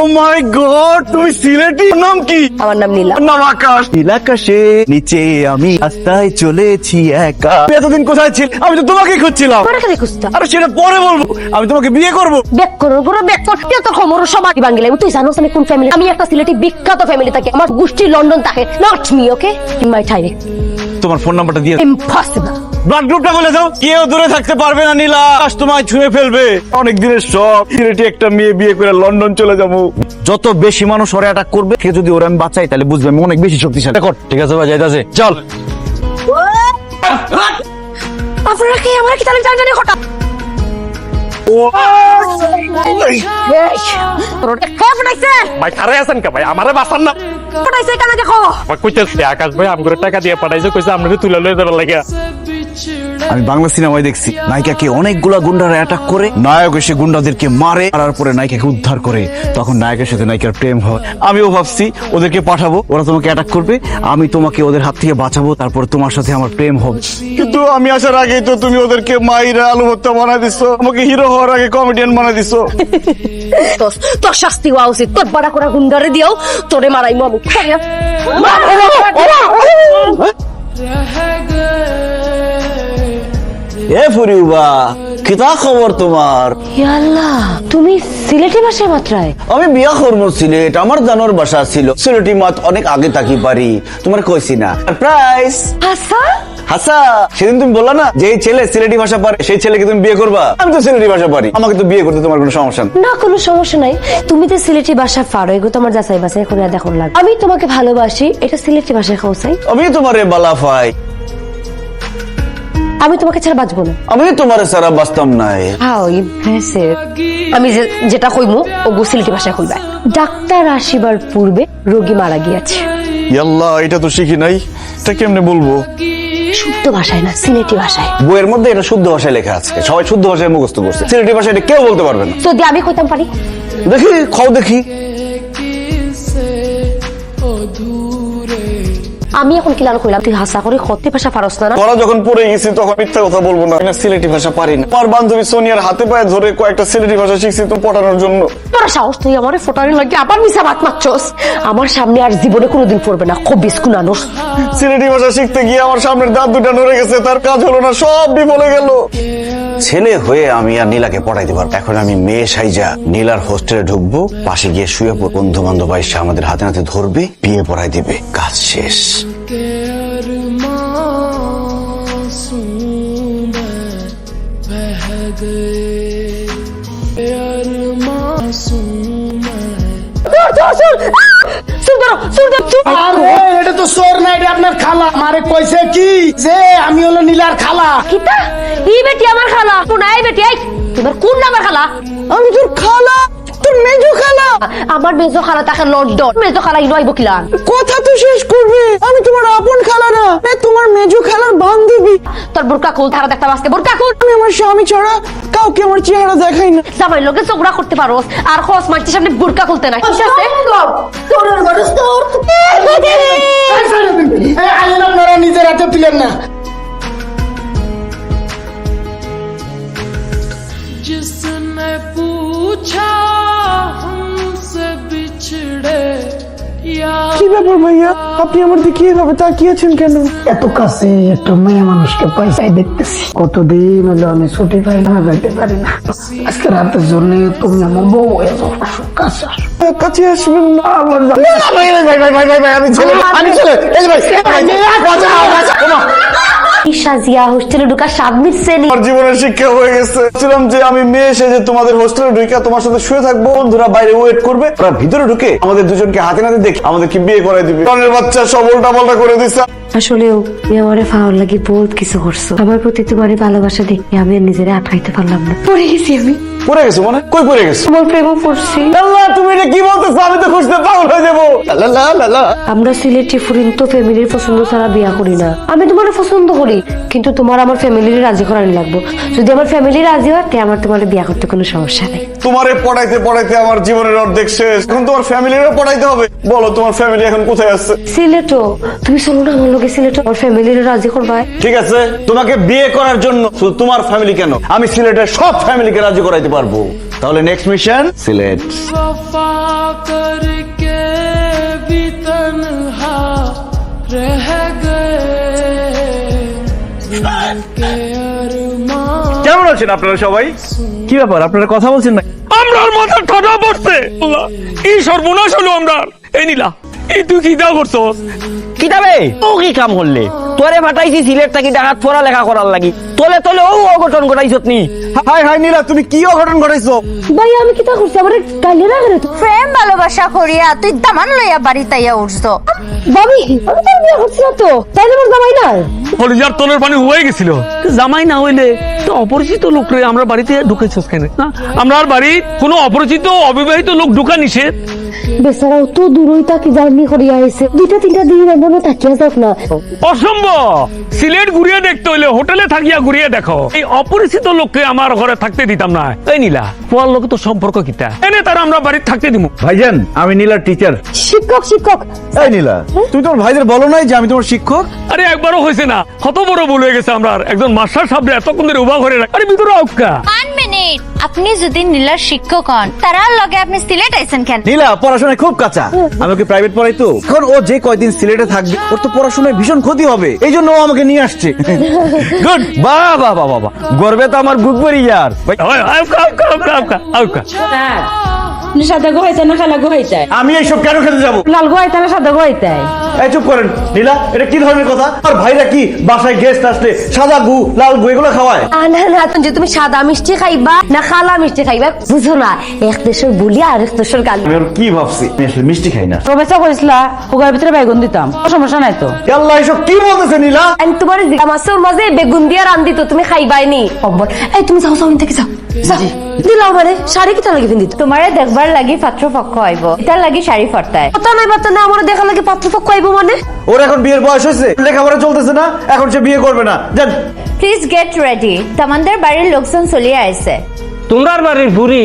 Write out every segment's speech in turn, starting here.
ও মাই god, তুমি সিলেটি? নাম কি? আমার নাম নীলা। নাম আকাশ। নীলাকাশে নিচে আমি রাস্তায় চলেছি একা। এতদিন কোথায় ছিল? আমি তো তোমাকেই খুঁজছিলাম। আরে সেটা পরে বলবো। আমি তোমাকে বিয়ে করবো। ব্যাক করো পুরো ব্যাক করতে তো খমর সবাই বাঙালি। তুই জানোস আমি কোন ফ্যামিলি? আমি একটা সিলেটি বিখ্যাত ফ্যামিলি থাকি। আমার গোষ্ঠী লন্ডন থাকে। Not me, okay? In my ঠাইরে। তোমার ফোন নাম্বারটা দিয়ে ইম্পসিবল। ব্লাড গ্রুপটা বলে দাও। কেউ দূরে থাকতে পারবে না নীলা। আজ তোমায় ছুঁয়ে ফেলবে। অনেক দিনের শখ, সিলেটি একটা মেয়ে বিয়ে করে লন্ডন চলে যাবো। যত বেশি মানুষ ওরে অ্যাটাক করবে, কে যদি ওরে আমি বাঁচাই তাহলে বুঝবে আমি অনেক বেশি শক্তিশালী। দেখো, ঠিক আছে ভাই, যাইতাছে, চল। আপনারা কি আমার কি তাহলে জানি হঠাৎ ভাই কারে আছেন কা ভাই? আমারে বাঁচান না। পটাইছে কেন দেখো? ভাই কইতেছে আকাশ ভাই আমগরে টাকা দিয়ে পাঠাইছে, কইছে আপনারে তুলে লয়ে যাবার লাগে। আমি বাংলা সিনেমায় দেখছি নায়িকাকে অনেকগুলা গুন্ডারা অ্যাটাক করে, নায়ক এসে গুন্ডাদেরকে মারে, মারার পরে নায়িকাকে উদ্ধার করে, তখন নায়কের সাথে নায়িকার প্রেম হয়। আমিও ভাবছি ওদেরকে পাঠাবো, ওরা তোমাকে অ্যাটাক করবে, আমি তোমাকে ওদের হাত থেকে বাঁচাবো, তারপর তোমার সাথে আমার প্রেম হবে। কিন্তু আমি আসার আগেই তো তুমি ওদেরকে মাইরা আলু ভর্তা বানাই দিছো, আমাকে হিরো হওয়ার আগে কমেডিয়ান বানাই দিছো। তোর শাস্তি হওয়া উচিত। তোর বাড়া করা গুন্ডারে দিও, তোরে মারাই মামু। এ ফুরিবা, কিতা খবর তোমার? আল্লাহ, তুমি সিলেটি ভাষায় মাত্রায়? আমি বিয়া করবো সিলেট, আমার জানোর বাসা ছিল সিলেটি মাত অনেক আগে থাকি পারি, তোমার কইছি না প্রাইস হাসা হাসা। সেদিন তুমি বললা না যে এই ছেলে সিলেটি ভাষা পারে, সেই ছেলেকে তুমি বিয়ে করবা। আমি তো সিলেটি ভাষা পারি, আমাকে তো বিয়ে করতে তোমার কোনো সমস্যা নেই। না, কোনো সমস্যা নাই। তুমি তো সিলেটি ভাষা পারো, এগুলো তোমার যাচাই বাছাই করে দেখুন লাগে। আমি তোমাকে ভালোবাসি, এটা সিলেটি ভাষায় খাওয়াই। আমি তোমারে বালা পাই, আমি তোমাকে ছাড়া বাঁচবো না। আমি তোমারে সারা বাঁচতাম নাই। আমি যেটা কইমু ও সিলেটি ভাষায় কইবা। ডাক্তার আসিবার পূর্বে রোগী মারা গিয়েছে। ইয়াল্লাহ, এটা তো শিখি নাই, এটা কেমনে বলবো? শুদ্ধ ভাষায় না, সিলেটি ভাষায়। বইয়ের মধ্যে এটা শুদ্ধ ভাষায় লেখা আছে, সবাই শুদ্ধ ভাষায় মুখস্থ করছে, সিলেটি ভাষায় এটা কেউ বলতে পারবে না। যদি আমি কইতাম পারি? দেখি, খাও দেখি। আমি এখন কি লাল কইলাম তুই হাসা করে সত্যি ভাষা পারস না? তোরা যখন পড়ে গেছি তখন মিথ্যা কথা বলবো না, আমি সিলেটি ভাষা পারি না। আমার বান্ধবী সোনিয়ার হাতে পায়ে ধরে কয়েকটা সিলেটি ভাষা শিখছি তো পড়ানোর জন্য। তোর সাহস, তুই আমার ফোটারি লাগে আবার মিশা ভাত মারছস। আমার সামনে আর জীবনে কোনোদিন পড়বে না, খুব বিস্কুন আনোস। সিলেটি ভাষা শিখতে গিয়ে আমার সামনের দাঁত দুটা নড়ে গেছে, তার কাজ হলো না, সব বিফলে গেল। ছেলে হয়ে আমি আর নীলাকে পড়াইতে পারবো। এখন আমি মেয়ে সাইজা নীলার হোস্টেলে ঢুকবো, পাশে গিয়ে শুয়ে পড়বো, বন্ধু বান্ধব এসে আমাদের হাতে হাতে ধরবে, বিয়ে পড়াই দিবে, কাজ শেষ। এটা তো চোর না, এটা আপনার খালা। আমারে কইছে কি যে আমি হলো নীলার খালা। কিতা এই বেটি আমার খালা? কোন এই বেটি? এই তোমার কোন নামের খালা? আমি তোর খালা, তোর মেজো খালা। আমার মেজো খালা তাকে লন্ডন। মেজো খালা ইনো আইব কিলান? কথা তো শেষ করবে। আমি তোমার আপন খালা না, তোমার মেজো খালার বান্ধবী। তোর বোরকা খুল, ধারা দেখতে বাসকে বোরকা খুল। আমি আমার স্বামী ছাড়া কাউকে আমার চেহারা দেখাই না। জামাই লোকে চোখরা করতে পারো আর খস মারতে সামনে বোরকা খুলতে নাই। ঠিক আছে? আপনারা নিজের হাতে তুলেন না। जिसने पूछा हमसे बिछड़े কি ব্যাপার ভাইয়া, আপনি আমার দিকে এভাবে তাকিয়েছেন কেন? এত কাছে একটা মেয়ে মানুষকে পয়সায় দেখতেছি, কতদিন হলো আমি ছুটি পাই না, যাইতে পারি না। আজকে রাতের জন্য তুমি আমার বউ হয়ে যাও, কাছে কাছে আসবেন না। আমার আমি ছেলে, আমি ছেলে। সাজিয়া হোস্টেলে ঢুকা স্বাদ মিটছে নি। আমার জীবনের শিক্ষা হয়ে গেছে। ছিলাম যে আমি মেয়ে এসে যে তোমাদের হোস্টেলে ঢুকে তোমার সাথে শুয়ে থাকবো, বন্ধুরা বাইরে ওয়েট করবে, ওরা ভিতরে ঢুকে আমাদের দুজনকে হাতে নাতে দেখে আমাদেরকে বিয়ে করাই দিবে। কারণের বাচ্চা সব উল্টা পাল্টা করে দিচ্ছে। আসলেও আমারে ফাওয়ার লাগি বহুত কিছু করছো। আমার প্রতি তোমার ভালোবাসা দেখে আমি নিজেরা আটকাইতে পারলাম না। পড়ে গেছি আমি। পড়ে গেছো মানে? কই পড়ে গেছো? তোমার প্রেমে পড়ছি। আল্লাহ, তুমি এটা কি বলতেছো? আমি তো খুঁজতে পাগল হয়ে যাবো। আমরা সিলেটি ফুরিন্ত ফ্যামিলির পছন্দ ছাড়া বিয়া করি না। আমি তোমার পছন্দ করি, কিন্তু তোমার আমার ফ্যামিলির রাজি করানি লাগবো। যদি আমার ফ্যামিলি রাজি হয়, আমার তোমার বিয়া করতে কোনো সমস্যা নেই। তোমারে পড়াইতে পড়াইতে আমার জীবনের অর্ধেক শেষ, এখন তোমার ফ্যামিলিরও পড়াইতে হবে। বলো তোমার ফ্যামিলি এখন কোথায় আছে? সিলেটও। তুমি চলো না আমার লোকে সিলেটও, আমার ফ্যামিলির রাজি করবা। ঠিক আছে, তোমাকে বিয়ে করার জন্য শুধু তোমার ফ্যামিলি কেন, আমি সিলেটের সব ফ্যামিলিকে রাজি করাইতে পারবো। তাহলে নেক্সট মিশন সিলেট। वफा करके भी तन्हा रह गए दिल के अरमान কেমন আছেন আপনারা সবাই? কি ব্যাপার, আপনারা কথা বলছেন না? আমরার মাথা ঠাডা পড়ছে আল্লাহ, এই সর্বনাশ হলো আমরা। এই নীলা, এই তুই কি দা করছস? কিতাবে ও কি কাম করলে? তোরে ফাটাইছি সিলেট থাকি ডাকাত পড়ালেখা করার লাগি, তোলে তোলে ও অঘটন ঘটাইছত নি। হাই হাই নীলা, তুমি কি অঘটন ঘটাইছো? ভাই আমি কি তা করছি আমার গালি না করে তো প্রেম ভালোবাসা করিয়া তুই দামান লইয়া বাড়িতে আইয়া উঠছো। ভাবি আমি তো বিয়ে করছি না তো, তাই না আমার জামাই না? হলিজার তলের পানি হয়ে গেছিল। জামাই না হইলে তো অপরিচিত লোকরে আমরা বাড়িতে ঢুকেছস কেন? না, আমরা আর বাড়ি কোনো অপরিচিত অবিবাহিত লোক ঢুকা নিষেধ। বেচারাও তো দূরই তাকে জার্নি করিয়া আইছে, 2-3 দিন এমন তাকিয়া যাক না। অসম্ভব, সিলেট ঘুরিয়ে দেখতে হইলে হোটেলে থাকিয়া ঘুরিয়ে দেখো। এই অপরিচিত লোককে আমার ঘরে থাকতে দিতাম না। এই নীলা, পোয়ার লোকে তো সম্পর্ক কিতা এনে তারা আমরা বাড়িতে থাকতে দিব। ভাইজান, আমি নীলার টিচার। শিক্ষক শিক্ষক এই নীলা, তুমি তোমার ভাইদের বলো নাই যে আমি তোমার শিক্ষক? আরে একবারও হয়েছে না, কত বড় ভুল হয়ে গেছে। আমরা একজন মাস্টার সাহেব এতক্ষণ ধরে উভা করে রাখ। আরে ভিতরে আউকা 1 মিনিট, আপনি যদি নীলার শিক্ষক হন তারার লগে আপনি সিলেট আইছেন কেন? নীলা পড়াশোনায় খুব কাঁচা, আমি ওকে প্রাইভেট পড়াই তো। এখন ও যে কয়দিন সিলেটে থাকবে ওর তো পড়াশোনায় ভীষণ ক্ষতি হবে, এই জন্য ও আমাকে নিয়ে আসছে। গুড, বাহ বাহ বাহ বাহ, গর্বে তো আমার বুক ভরি ইয়ার। সাদা গোহাইতে না খালা গোহাইতে আমি এইসব কেন খেতে যাবো? লাল গোহাইতে না সাদা গোহাইতে এই চুপ করেন নীলা, এটা কি ধরনের কথা? আর ভাইরা কি বাসায় গেস্ট আসলে সাদা গু লাল গু এগুলো খাওয়ায়? না না, যে তুমি সাদা মিষ্টি খাইবা না খালা মিষ্টি খাইবা বুঝো না, এক দেশের বলি আর এক দেশের গালি। আমি ওর কি ভাবছি, আমি আসলে মিষ্টি খাই না। প্রবেশা কইছিলা ওগার ভিতরে বেগুন দিতাম, সমস্যা নাই তো। আল্লাহ, এসব কি বলতেছে নীলা? আমি তোমার মাছের মাঝে বেগুন দিয়ে রান্ধি তো তুমি খাইবাইনি। এই তুমি যাও যাও থেকে যাও যাও। দিলাও মানে শাড়ি কিটা লাগি পিন্দিত? তোমারে দেখবার লাগি পাত্রপক্ষ আইব, এটার লাগি শাড়ি ফরতায়। কথা নাই বার্তা না, আমার দেখা লাগে পাত্রপক্ষ আইব মানে? ওর এখন বিয়ের বয়স হয়েছে, লেখাপড়া চলতেছে না, এখন সে বিয়ে করবে না। জান, প্লিজ গেট রেডি, তোমাদের বাড়ির লোকজন চলিয়ে আইছে। তোমরার বাড়ির পুরি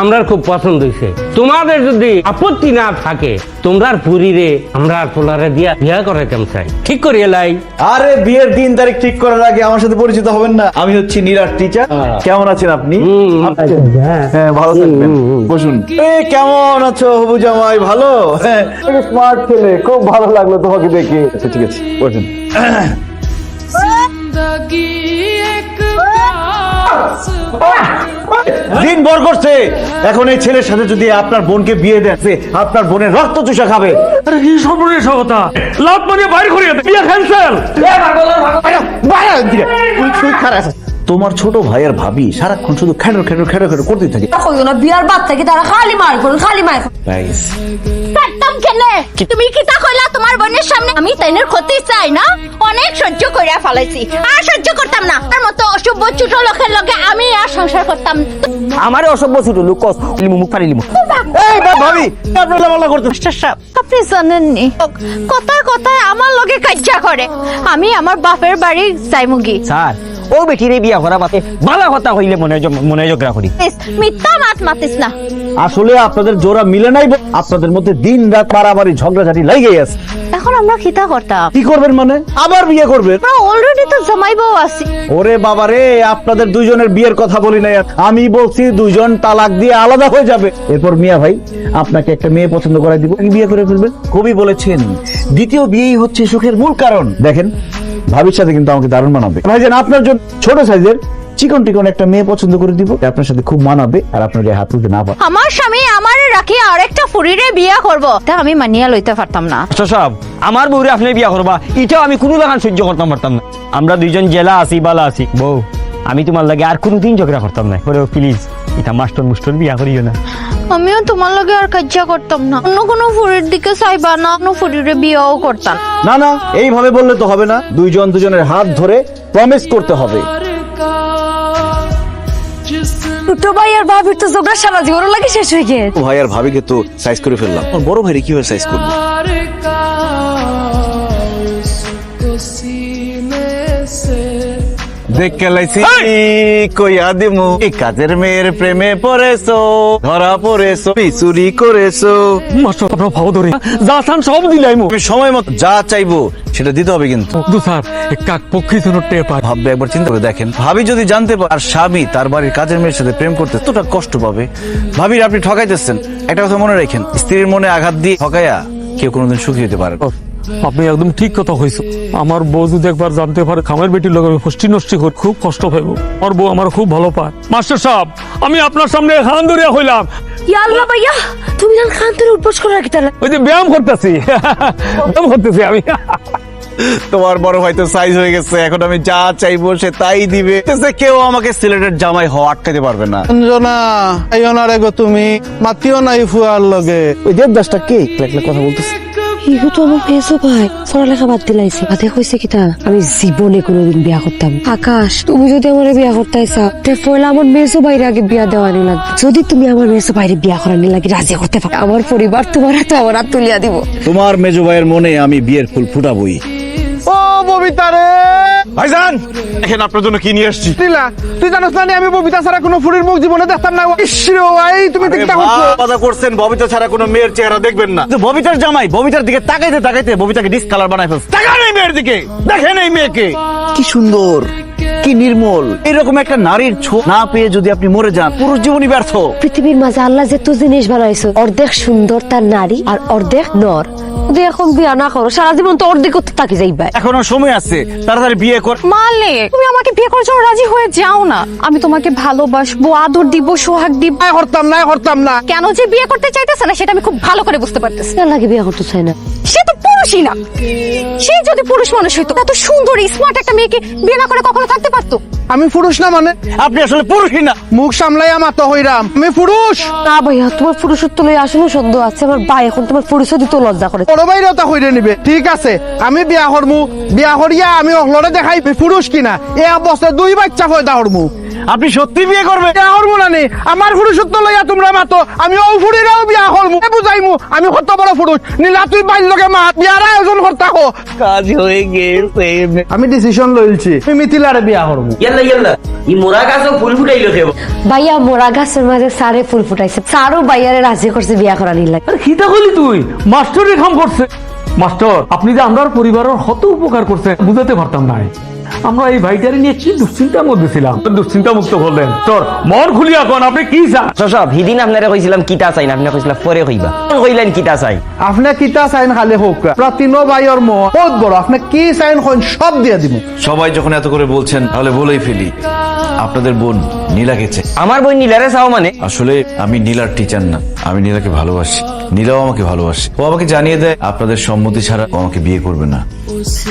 আমরার খুব পছন্দ হয়েছে। তোমাদের যদি আপত্তি না থাকে তোমরার পুরীরে আমরা পোলারে দিয়া বিয়া করাইতাম চাই, ঠিক করিয়ে লাই। আরে বিয়ের দিন তারিখ ঠিক করার আগে আমার সাথে পরিচিত হবেন না? আমি হচ্ছি নীলার টিচার। কেমন আছেন আপনি? হ্যাঁ, ভালো থাকবেন, বসুন। কেমন আছো হবু জামাই? ভালো? হ্যাঁ, স্মার্ট ছেলে, খুব ভালো লাগলো তোমাকে দেখে। আচ্ছা ঠিক আছে, বসুন। जिंदगी एक प्यास দিন ভর করছে, এখন এই ছেলের সাথে যদি আপনার বোনকে বিয়ে দেয় আপনার বোনের রক্ত চুষা খাবে। আরে কি সর্বনেশ কথা, লাভ মানে বাইর করিয়ে দে, বিয়া ক্যান্সেল। তোমার ছোট ভাই আর ভাবি সারাক্ষণ শুধু খেটর খেটর খেটর খেটর করতেই থাকে। কইও না, বিয়ার বাদ থেকে তারা খালি মার করুন, খালি মার। Guys, একদম কেনে তুমি কি তা কইলা তোমার বোনের সামনে? আমি তাইনের ক্ষতি চাই না, অনেক সহ্য কইরা ফলাইছি, আর সহ্য করতাম না। তার মতো অসভ্য ছোট লোকের লগে আমি আর সংসার করতাম না। আমারে অসভ্য ছোট লোক কস লিমু মুখ পারি লিমু। এই ভাবি, আপনি লামালা করতেন। আপনি জানেননি কথায় কথায় আমার লগে কাজ্জা করে। আমি আমার বাপের বাড়ি যাইমুগি। স্যার, ও বেটিরে বিয়া করা বাতে ভালো কথা হইলে মনে ঝগড়া করি। মিথ্যা মাত মাতিস না। আসলে আপনাদের জোড়া মিলে নাই, আপনাদের মধ্যে দিন রাত মারামারি ঝগড়াঝাটি লাগেই আছে। এখন আমরা খিতা করতাম, কি করবেন মানে? আবার বিয়ে করবেন? আমরা অলরেডি তো জামাই বউ আছি। ওরে বাবা রে, আপনাদের দুইজনের বিয়ের কথা বলি নাই, আমি বলছি দুইজন তালাক দিয়ে আলাদা হয়ে যাবে। এরপর মিয়া ভাই আপনাকে একটা মেয়ে পছন্দ করাই দিব, বিয়ে করে ফেলবেন। কবি বলেছেন দ্বিতীয় বিয়েই হচ্ছে সুখের মূল কারণ। দেখেন, ভাবির সাথে কিন্তু আমাকে দারুণ মানাবে। ভাইজান, আপনার জন্য ছোট সাইজের চিকন টিকন একটা মেয়ে পছন্দ করে দিব, আপনার সাথে খুব মানাবে আর আপনার গায়ে হাত তুলতে না পারে। আমার স্বামী আমারে রাখি আরেকটা ফুরিরে বিয়া করব, তা আমি মানিয়া লইতে পারতাম না। আচ্ছা সাহেব, আমার বউরে আপনি বিয়া করবা এটাও আমি কোনো লাগান সহ্য করতাম পারতাম না। আমরা দুইজন জেলা আছি, বালা আছি। বউ, আমি তোমার লাগে আর কোনোদিন ঝগড়া করতাম না। ওরে প্লিজ, এটা মাস্টার মুস্টার বিয়া করিও না। আমিও তোমার লগে আর কাজ্জা করতাম না, অন্য কোনো ফুরির দিকে চাইবা না, অন্য ফুরিরে বিয়াও করতাম না। না, এইভাবে বললে তো হবে না, দুইজন দুজনের হাত ধরে প্রমিস করতে হবে। ছোট ভাই আর ভাবির তো ঝগড়া সারা জীবন লাগে শেষ হয়ে গেছে। ভাই আর ভাবিকে তো সাইজ করে ফেললাম, বড় ভাইরে কিভাবে সাইজ করবো? प्यार का उसको सीने से দেখ কেলাইছি কইয়া দিমু এই কাজের মেয়ের প্রেমে পড়েছো, ধরা পড়েছো, চুরি করেছো। মাস্টার আপনার ভাও ধরে যা চান সব দিলাইমু। তুমি সময় মতো যা চাইবো সেটা দিতে হবে কিন্তু। দু স্যার কাক পক্ষী যেন টের পায়। ভাববে একবার চিন্তা করে দেখেন, ভাবি যদি জানতে পারে আর স্বামী তার বাড়ির কাজের মেয়ের সাথে প্রেম করতে কতটা কষ্ট পাবে। ভাবির আপনি ঠকাইতেছেন। একটা কথা মনে রাখেন, স্ত্রীর মনে আঘাত দিয়ে ঠকাইয়া কেউ কোনোদিন সুখী হতে পারে না। আপনি একদম ঠিক কথা কইছো। আমার বউ যদি একবার জানতে পারে খামের বেটির লোক আমি ফষ্টি নষ্টি করে খুব কষ্ট পাইব। আমার বউ আমার খুব ভালো পায়। মাস্টার সাহেব আমি আপনার সামনে হান ধরিয়া হইলাম। ইয়া আল্লাহ ভাইয়া, তুমি না খান তোর উঠবস করে রাখি তাহলে। ওই যে ব্যায়াম করতেছি ব্যায়াম করতেছি আমি। তোমার বড় হয়তো সাইজ হয়ে গেছে, এখন আমি যা চাইবো সে তাই দিবে। কেউ আমাকে সিলেটের জামাই হওয়া আটকাতে পারবে না। অঞ্জনা আইও না রে গো, তুমি মাতিও নাই ফুয়ার লগে। ওই দেবদাসটা কে একলা কথা বলতেছে? ইহু তো আমার মেসো ভাই, পড়ালেখা বাদ দিলাইছে। বাদে কইছে কিতা আমি জীবনে কোনোদিন বিয়া করতাম। আকাশ তুমি যদি আমার বিয়া করতে চাও তে পয়লা আমার মেসো ভাইরে আগে বিয়া দেওয়ানি লাগবে। যদি তুমি আমার মেসো ভাইরে বিয়া করানি লাগে রাজি করতে পারো, আমার পরিবার তোমার হাতে আমার হাত তুলিয়া দিব। তোমার মেজো ভাইয়ের মনে আমি বিয়ের ফুল ফুটাবই। ও ববিতা রে, ভাইজান দেখেন আপনার জন্য কি নিয়ে আসছি। তুই জানোস না আমি ববিতা ছাড়া কোনো ফুরির মুখ জীবনে দেখতাম না। ইসরে ভাই তুমি ঠিকঠাক করছো। কথা করছেন ববিতা ছাড়া কোনো মেয়ের চেহারা দেখবেন না। তো ববিতার জামাই ববিতার দিকে তাকাইতে তাকাইতে ববিতাকে ডিসকালার বানাই ফেলছে। তাকান এই মেয়ের দিকে, দেখেন এই মেয়েকে কি সুন্দর, কি নির্মল। এরকম একটা নারীর ছোঁয়া না পেয়ে যদি আপনি মরে যান, পুরুষ জীবনই ব্যর্থ। পৃথিবীর মাঝে আল্লাহ যেত জিনিস বানাইছো, অর্ধেক সুন্দর তার নারী আর অর্ধেক নর। যদি এখন বিয়া না করো সারা জীবন তো অর্ধেক করতে থাকি যাইবা। এখনো সময় আছে, তাড়াতাড়ি বিয়ে কর। মালে তুমি আমাকে বিয়ে করার জন্য রাজি হয়ে যাও না। আমি তোমাকে ভালোবাসবো, আদর দিব, সোহাগ দিব। করতাম না। কেন যে বিয়ে করতে চাইতেছে না সেটা আমি খুব ভালো করে বুঝতে পারতেছি। কেন লাগে বিয়া করতে চাই না? সে তো পুরুষই না। সে যদি পুরুষ মানুষ হইতো এত সুন্দর স্মার্ট একটা মেয়েকে বিয়ে না করে কখনো থাকতে পারতো? আমি পুরুষ না মানে? আপনি আসলে পুরুষই না। মুখ সামলাইয়া মাতো হইরাম, আমি পুরুষ না ভাইয়া, তোমার পুরুষত্ব লই আসলে সন্দেহ আছে। আমার ভাই এখন তোমার পরিচয় দিতে লজ্জা করে। বড় বাইরেও তা হইরে নিবে। ঠিক আছে আমি বিয়া করমু, বিয়া করিয়া আমি অহলরে দেখাই পুরুষ কিনা। এ বছর 2 বাচ্চা পয়দা করমু। আপনি সত্যি বিয়ে করবেন? বিয়া করমু না নি, আমার পুরুষত্ব লইয়া তোমরা মাতো, আমি ও ফুরিরাও বিয়া করমু। বুঝাইমু আমি কত বড় পুরুষ। নীলা তুই বাইর লগে মা বিয়ার আয়োজন করতা হো। কাজ হয়ে গেছে। আমি ডিসিশন লইলছি, আমি মিথিলারে বিয়া করমু। ভাইয়া মোরা গাছের মাঝে সারে ফুল ফুটাইছে, সারও ভাইয়ারে রাজি করছে বিয়া করা নিলে। আরে খিতা করলি তুই? মাস্টার রেখাম করছে। মাস্টার আপনি যে আমরা পরিবারের কত উপকার করছে বুঝাতে পারতাম না। আমরা এই ভাইটারে নিয়ে কি দুশ্চিন্তার মধ্যে ছিলাম, দুশ্চিন্তা মুক্ত করলেন। তোর মন খুলিয়া কোন আপনি কি চান? সব হিদিন আপনারা কইছিলাম কিতা চাই না, আপনি কইছিলাম পরে কইবা। কইলেন কিতা চাই? আপনি কিতা চাইন খালি হোক। তিনো ভাইয়ের মন বহুত বড়, আপনি কি চাইন কোন সব দিয়ে দিব। সবাই যখন এত করে বলছেন তাহলে বলেই ফেলি, আপনাদের বোন নীলাকে চাই। আমার বই নীলারে চাও মানে? আসলে আমি নীলার টিচার না, আমি নীলাকে ভালোবাসি, নীলাও আমাকে ভালোবাসে। ও আমাকে জানিয়ে দেয় আপনাদের সম্মতি ছাড়া ও আমাকে বিয়ে করবে না।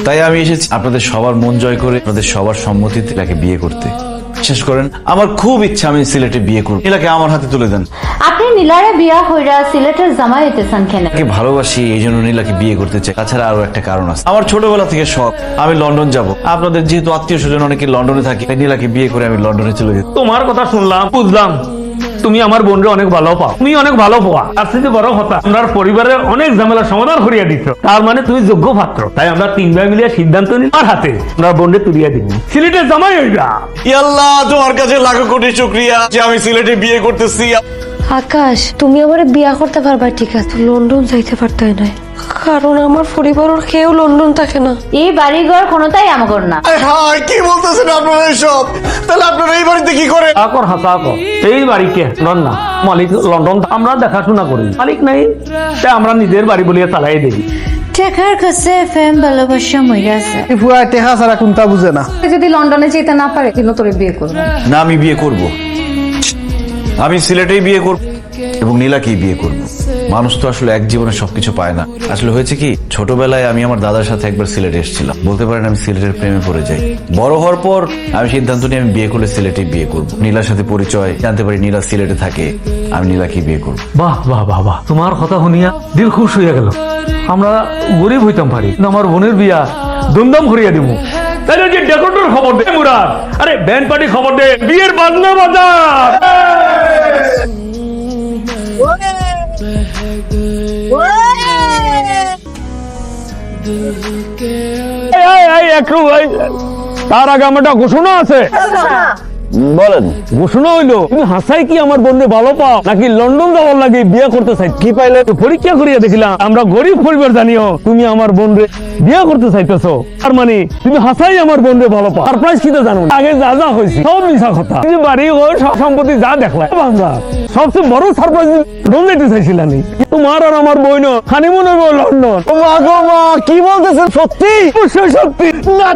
তাই আমি এসেছি আপনাদের সবার মন জয় করে আপনাদের সবার সম্মতিতে নীলাকে বিয়ে করতে। বিশ্বাস করেন আমার খুব ইচ্ছা আমি সিলেটে বিয়ে করব। নীলাকে আমার হাতে তুলে দেন। আপনি নীলারে বিয়া হইরা সিলেটের জামাই হইতেছেন কেন? নীলাকে ভালোবাসি এই জন্য নীলাকে বিয়ে করতে চাই। তাছাড়া আরো একটা কারণ আছে, আমার ছোটবেলা থেকে শখ আমি লন্ডন যাব। আপনাদের যেহেতু আত্মীয় স্বজন অনেকে লন্ডনে থাকে, তাই নীলাকে বিয়ে করে আমি লন্ডনে চলে যেতে। তোমার কথা শুনলাম, বুঝলাম তুমি আমার বোনরে অনেক ভালো পাও, তুমি অনেক ভালো পাওয়া। আর সেটা বড় কথা, আমরা পরিবারের অনেক ঝামেলার সমাধান করিয়া দিচ্ছ। তার মানে তুমি যোগ্য পাত্র। তাই আমরা 3 ভাই মিলিয়ে সিদ্ধান্ত নিই আমার হাতে আমরা বোনরে তুলিয়া দিব, সিলেটের জামাই হইবা। আল্লাহ তোমার কাছে লাখো কোটি শুকরিয়া যে আমি সিলেটে বিয়ে করতেছি। আকাশ তুমি আমার বিয়া করতে পারবা ঠিক আছে, লন্ডন যাইতে পারতে না, কারণ আমার পরিবারের কেউ লন্ডন থাকে না। এই বাড়িঘর কোনোটাই আমাগর না। হাই কি বলতেছেন আপনারা এসব? তাহলে আপনারা এই বাড়িতে কি করে? আকর হাসা আকর এই বাড়িকে লন্ডন না, মালিক লন্ডন, আমরা দেখাশোনা করি, মালিক নাই তাই আমরা নিজের বাড়ি বলিয়া চালাই দিই। টেকার কাছে ফ্যাম ভালোবাসা মরে আছে। ফুয়া টেহা ছাড়া কোনটা বুঝে না। যদি লন্ডনে যেতে না পারে কিন্তু তোরে বিয়ে করবে না, আমি বিয়ে করব, আমি সিলেটেই বিয়ে করব এবং নীলাকেই বিয়ে করব। মানুষ তো আসলে এক জীবনে সবকিছু পায় না। আসলে হয়েছে কি, ছোটবেলায় আমি আমার দাদার সাথে একবার সিলেটে এসেছিলাম, বলতে পারেন আমি সিলেটের প্রেমে পড়ে যাই। বড় হওয়ার পর আমি সিদ্ধান্ত নিয়ে আমি বিয়ে করলে সিলেটেই বিয়ে করব। নীলার সাথে পরিচয়, জানতে পারি নীলা সিলেটে থাকে, আমি নীলাকেই বিয়ে করব। বাহ বাহ বাহ বাহ, তোমার কথা শুনিয়া দিল খুশ হইয়া গেল। আমরা গরিব হইতাম পারি, কিন্তু আমার বোনের বিয়া ধুমধাম করিয়া দিব। তাহলে যে ডেকোরেটর খবর দে মুরাদ, আরে ব্যান্ড পার্টি খবর দে, বিয়ের বাজনা বাজার। একটু তার আগে আমার একটা ঘোষণা আছে। বলেন। ঘোষণা হইলো তুমি হাসাই কি আমার বোনরে ভালো পাও নাকি লন্ডন যাওয়ার লাগে বিয়ে করতে চাই? কি পাইলে? পরীক্ষা করিয়া দেখিলাম আমরা গরিব পরিবার জানিও তুমি আমার বোনরে বিয়ে করতে চাইতেছো, তার মানে তুমি হাসাই আমার বোনরে ভালো পাও। সারপ্রাইজ কি তো জানো না? আগে যা যা হয়েছে সব মিশা কথা। তুমি বাড়ি ঘর সব সম্পত্তি যা দেখলা ভাঙ্গা। সবচেয়ে বড় সারপ্রাইজ রোজাইতে চাইছিলাম তোমার আর আমার বোন হানিমুন হইব লন্ডন। মা গো মা, কি বলতেছেন? সত্যি? সত্যি না